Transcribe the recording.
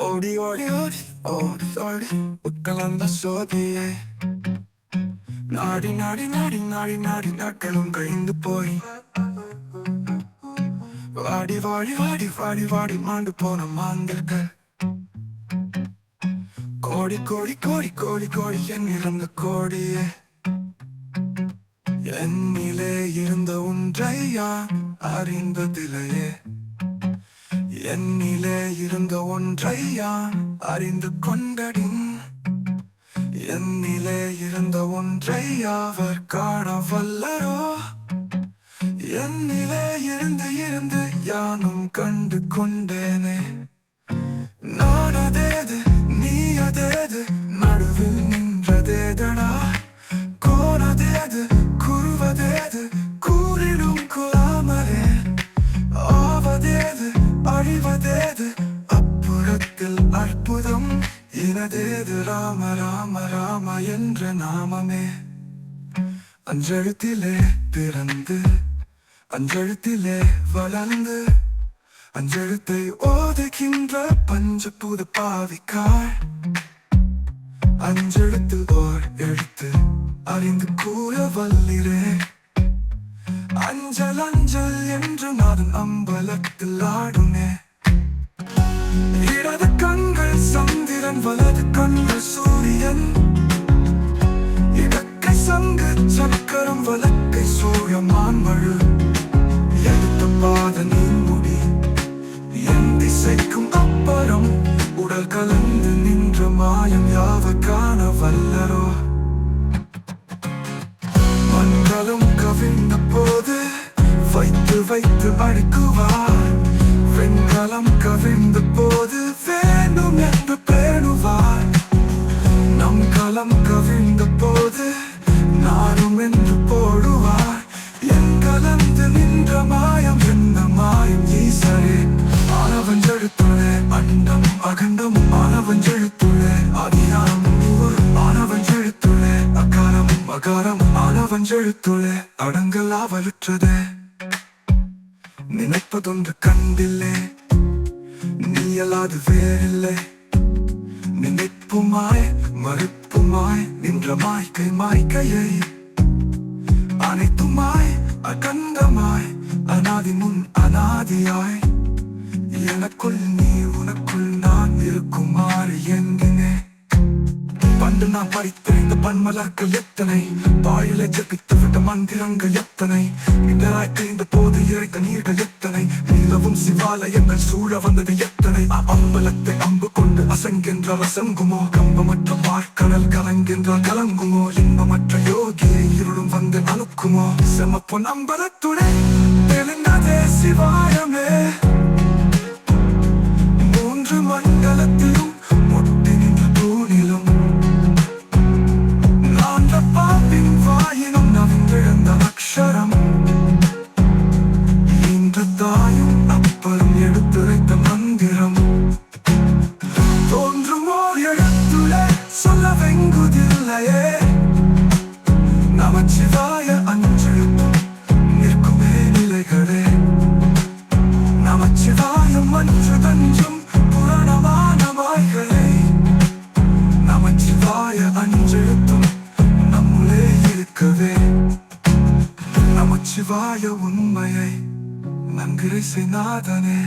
ஓடி ஓடி ஓடி ஓடி ஓடி உட்கலந்த சோதியே நாடி நாடி நாடி நாடி நாடி நாட்களும் கழிந்து போய் வாடி வாடி வாடி வாடி வாடி மாண்டு போன மாந்தர்கள் கோடி கோடி கோடி கோடி கோடி என் இறந்த கோடியே என்னிலே இருந்த ஒன்றை யான் அறிந்ததில்லையே என்னிலே இருந்த ஒன்றை யான் அறிந்து கொண்டடின் என்னிலே இருந்த ஒன்றை அவர் காண வல்லரோ என்னிலே இருந்து இருந்து யானும் கண்டு கொண்டேனே நான் அதேது நீ அதேது நடுவில் நின்றதேதடா கோனதேது குருவதேது கூறிடும் குலாமரே ஆவதேது அழிவதேது அப்புறத்தில் அற்புதம் இனதேது ராம ராம ராம என்ற நாமமே அஞ்செழுத்திலே பிறந்து அஞ்செழுத்திலே வளர்ந்து அஞ்செழுத்தை ஓதுகின்ற பஞ்சபூத பாவிக்காய் அஞ்செழுத்தில் ஓர் எழுத்து அறிந்து கூற வல்லிரே அஞ்சல் அஞ்சல் என்று நாதன் அம்பலத்தில் ஆடுனே இடது கண்கள் சந்திரன் வலது கண்கள் சூரியன் இடக்கை சங்கு சக்கரம் வலக்கை சூழமான் மழு எடுத்த பாத நீன்முடி என் திசைக்கும் அப்புறம் உடல் கலந்து நின்ற மாயம் யாவ காண வல்லரோ மண்டலம் கவிழ்ந்த போது வைத்து வைத்து அடுக்குவார் வெண்கலம் கவிழ்ந்த போது வேண்டும் என்று பேணுவார் நம் களம் கவிழ்ந்த போது நானும் என்று போடுவார் என் கலந்து நின்ற மாயம் என்ன மாயம் ஈசரே ஆனவஞ்செழுத்துளே அண்டம் அகண்டம் ஆனவஞ்செழுத்துளே அதிகாரம் ஆனவஞ்செழுத்துளே அகாரம் அகாரம் ஆனவஞ்செழுத்துளே அடங்கல் ஆவலுற்றதே நினைப்பதொன்று கண்டில்லே நீயலாது வேறில்லை நினைப்புமாய் மறுப்புமாய் நின்ற மாய்க்கை மாய்க்கையை அனைத்துமாய் அகண்டமாய் அநாதி முன் அநாதியாய் எனக்குள் நீ உனக்குள் நான் இருக்குமாறு என்கினே பண்டு நான் படித்த இந்த பன்மலர்கள் எத்தனை வாயிலை ஜபித்து விட்ட மந்திரங்கள் எத்தனை இடராய் தெரிந்த போது இறைத்த நீர்கள் எத்தனை நிலவும் சிவாலயங்கள் சூழ வந்தது எத்தனை அம்பலத்தை அம்பு கொண்டு அசங்கென்றால் அசங்குமோ கம்பமற்ற பார்க்கடல் கலங்கென்றால் கலங்குமோ இன்பமற்ற யோகியை இருளும் வந்து அணுக்குமோ செமப்பொன் அம்பலத்துடே தெலுங்கதே சிவாயமே மூன்று மண்டலத்திலும் முட்டி நின்ற தூணிலும் பாப்பின் வாயினும் நவிந்திழந்த அக்ஷரம் இன்று தாயும் அப்பறம் எடுத்துரைத்த மந்திரம் தோன்றுமோ எழுத்துளே சொல்ல வெங்குதில்லையே நமச்சிவாய அஞ்செழுத்தும் நிற்குமே நிலைகளே நமச்சிவாயம் அன்று தஞ்சும் புராணமான வாய்களே நமச்சிவாய அஞ்செழுத்தும் நமச்சிவாய உண்மையை நன்கிரை செய்நாதனே